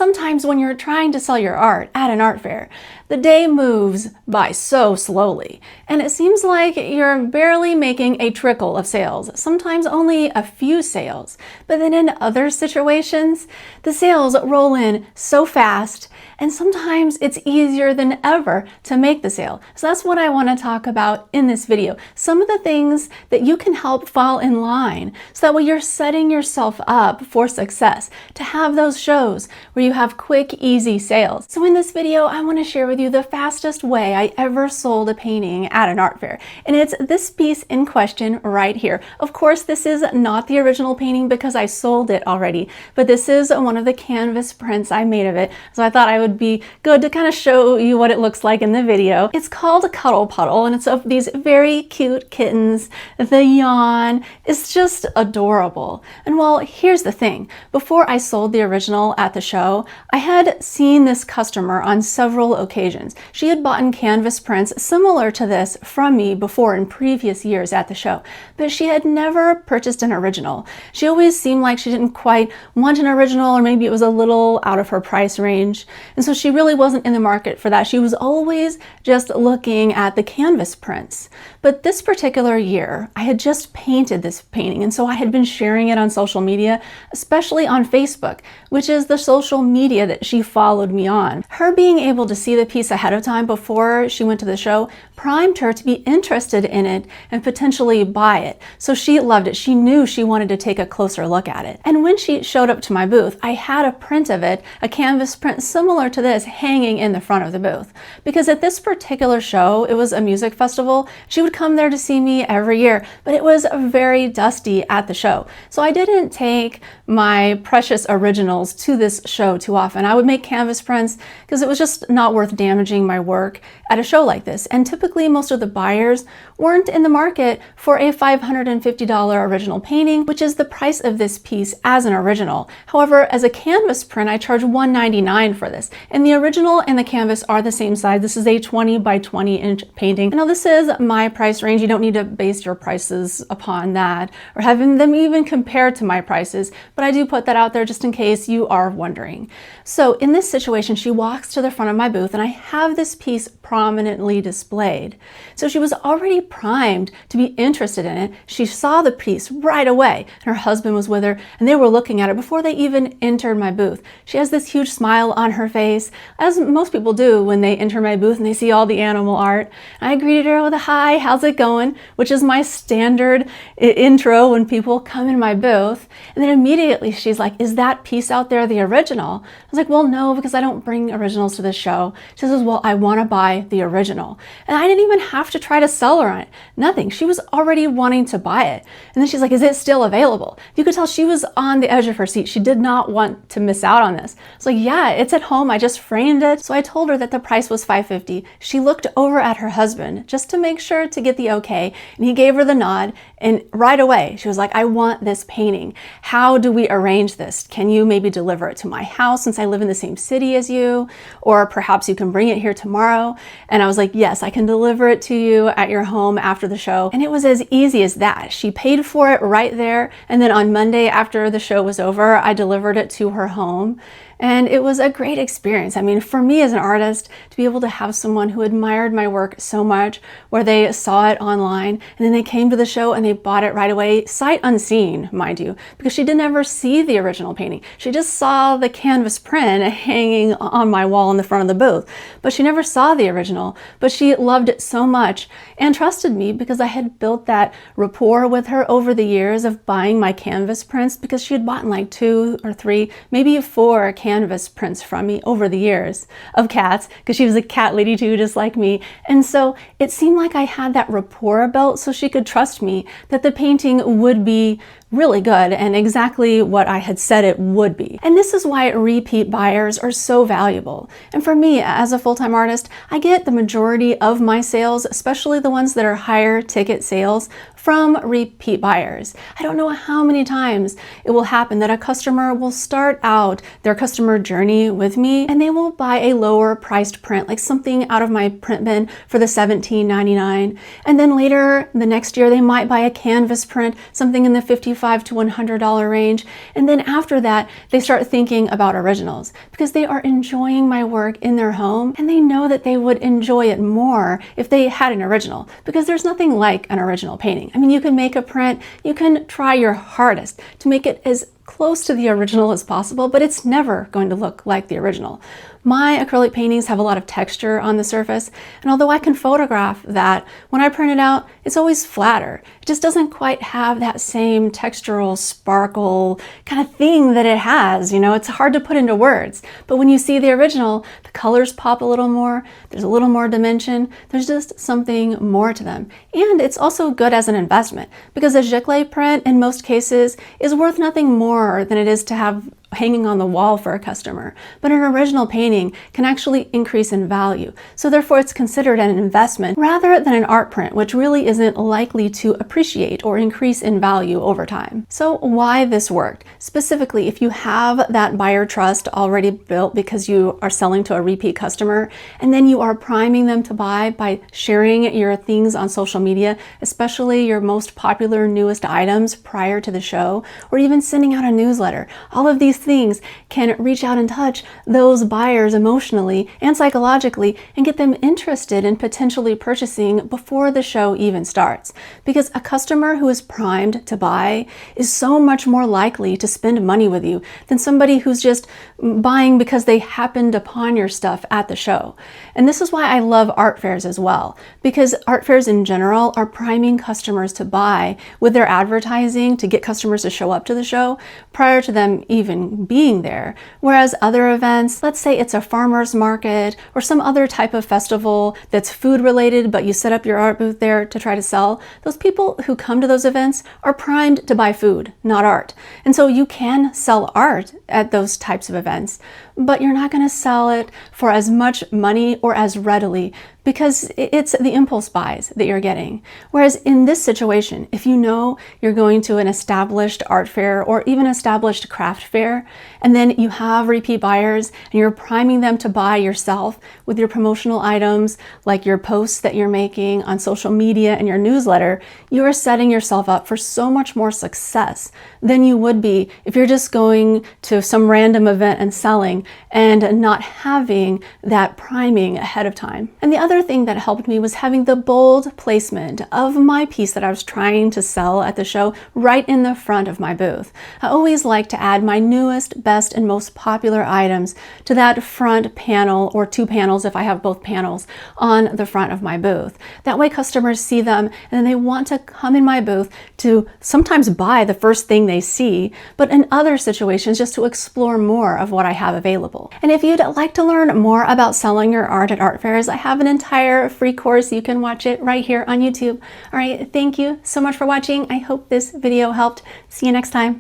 Sometimes when you're trying to sell your art at an art fair, the day moves by so slowly, and it seems like you're barely making a trickle of sales, sometimes only a few sales. But then in other situations, the sales roll in so fast, and sometimes it's easier than ever to make the sale. So that's what I want to talk about in this video. Some of the things that you can help fall in line, so that way you're setting yourself up for success, to have those shows where you have quick, easy sales. So in this video, I want to share with you the fastest way I ever sold a painting at an art fair. And it's this piece in question right here. Of course, this is not the original painting because I sold it already, but this is one of the canvas prints I made of it. So I thought I would be good to kind of show you what it looks like in the video. It's called Cuddle Puddle, and it's of these very cute kittens. The yawn is just adorable. And well, here's the thing. Before I sold the original at the show, I had seen this customer on several occasions. She had bought canvas prints similar to this from me before in previous years at the show, but she had never purchased an original. She always seemed like she didn't quite want an original, or maybe it was a little out of her price range. And so she really wasn't in the market for that. She was always just looking at the canvas prints. But this particular year, I had just painted this painting, and so I had been sharing it on social media, especially on Facebook, which is the social media that she followed me on. Her being able to see the piece ahead of time before she went to the show primed her to be interested in it and potentially buy it. So she loved it. She knew she wanted to take a closer look at it. And when she showed up to my booth, I had a print of it, a canvas print similar to this, hanging in the front of the booth. Because at this particular show, it was a music festival, she would come there to see me every year, but it was very dusty at the show. So I didn't take my precious originals to this show too often. I would make canvas prints because it was just not worth damaging my work at a show like this. And typically most of the buyers weren't in the market for a $550 original painting, which is the price of this piece as an original. However, as a canvas print, I charge $199 for this. And the original and the canvas are the same size. This is a 20 by 20 inch painting. Now this is my price range. You don't need to base your prices upon that or having them even compared to my prices, but I do put that out there just in case you are wondering. So in this situation, she walks to the front of my booth and I have this piece prominently displayed. So she was already primed to be interested in it. She saw the piece right away, and her husband was with her, and they were looking at it before they even entered my booth. She has this huge smile on her face, as most people do when they enter my booth and they see all the animal art. And I greeted her with a hi, how's it going? Which is my standard intro when people come in my booth. And then immediately she's like, is that piece out there the original? I was like, well, no, because I don't bring originals to the show. She says, well, I want to buy the original. And I didn't even have to try to sell her on it. Nothing. She was already wanting to buy it. And then she's like, is it still available? You could tell she was on the edge of her seat. She did not want to miss out on this. I was like, yeah, it's at home. I just framed it. So I told her that the price was $550. She looked over at her husband just to make sure to get the okay. And he gave her the nod. And right away, she was like, I want this painting. How do we arrange this? Can you maybe deliver it to my house since I live in the same city as you? Or perhaps you can bring it here tomorrow. And I was like, yes, I can deliver it to you at your home after the show. And it was as easy as that. She paid for it right there. And then on Monday after the show was over, I delivered it to her home. And it was a great experience. I mean, for me as an artist, to be able to have someone who admired my work so much, where they saw it online, and then they came to the show and they bought it right away, sight unseen, mind you, because she didn't ever see the original painting. She just saw the canvas print hanging on my wall in the front of the booth, but she never saw the original. But she loved it so much and trusted me because I had built that rapport with her over the years of buying my canvas prints, because she had bought like 2 or 3, maybe 4 canvas prints from me over the years of cats, because she was a cat lady too, just like me. And so it seemed like I had that rapport built so she could trust me that the painting would be really good and exactly what I had said it would be. And this is why repeat buyers are so valuable. And for me, as a full-time artist, I get the majority of my sales, especially the ones that are higher ticket sales, from repeat buyers. I don't know how many times it will happen that a customer will start out their customer journey with me and they will buy a lower priced print, like something out of my print bin for the $17.99. And then later the next year, they might buy a canvas print, something in the $54 $75 to $100 range. And then after that, they start thinking about originals because they are enjoying my work in their home, and they know that they would enjoy it more if they had an original, because there's nothing like an original painting. I mean, you can make a print, you can try your hardest to make it as close to the original as possible, but it's never going to look like the original. My acrylic paintings have a lot of texture on the surface, and although I can photograph that, when I print it out, it's always flatter. It just doesn't quite have that same textural sparkle kind of thing that it has. You know, it's hard to put into words. But when you see the original, the colors pop a little more, there's a little more dimension, there's just something more to them. And it's also good as an investment, because a giclée print in most cases is worth nothing more than it is to have hanging on the wall for a customer. But an original painting can actually increase in value. So therefore it's considered an investment rather than an art print, which really isn't likely to appreciate or increase in value over time. So why this worked? Specifically, if you have that buyer trust already built because you are selling to a repeat customer, and then you are priming them to buy by sharing your things on social media, especially your most popular, newest items prior to the show, or even sending out a newsletter, all of these things can reach out and touch those buyers emotionally and psychologically and get them interested in potentially purchasing before the show even starts. Because a customer who is primed to buy is so much more likely to spend money with you than somebody who's just buying because they happened upon your stuff at the show. And this is why I love art fairs as well, because art fairs in general are priming customers to buy with their advertising to get customers to show up to the show prior to them even being there. Whereas other events, let's say it's a farmer's market or some other type of festival that's food related, but you set up your art booth there to try to sell, those people who come to those events are primed to buy food, not art. And so you can sell art at those types of events, but you're not going to sell it for as much money or as readily, because it's the impulse buys that you're getting. Whereas in this situation, if you know you're going to an established art fair or even established craft fair, and then you have repeat buyers and you're priming them to buy yourself with your promotional items, like your posts that you're making on social media and your newsletter, you're setting yourself up for so much more success than you would be if you're just going to some random event and selling and not having that priming ahead of time. And the other thing that helped me was having the bold placement of my piece that I was trying to sell at the show right in the front of my booth. I always like to add my newest, best, and most popular items to that front panel, or two panels if I have both panels, on the front of my booth. That way customers see them and then they want to come in my booth to sometimes buy the first thing they see, but in other situations just to explore more of what I have available. And if you'd like to learn more about selling your art at art fairs, I have an entire free course. You can watch it right here on YouTube. All right, thank you so much for watching. I hope this video helped. See you next time.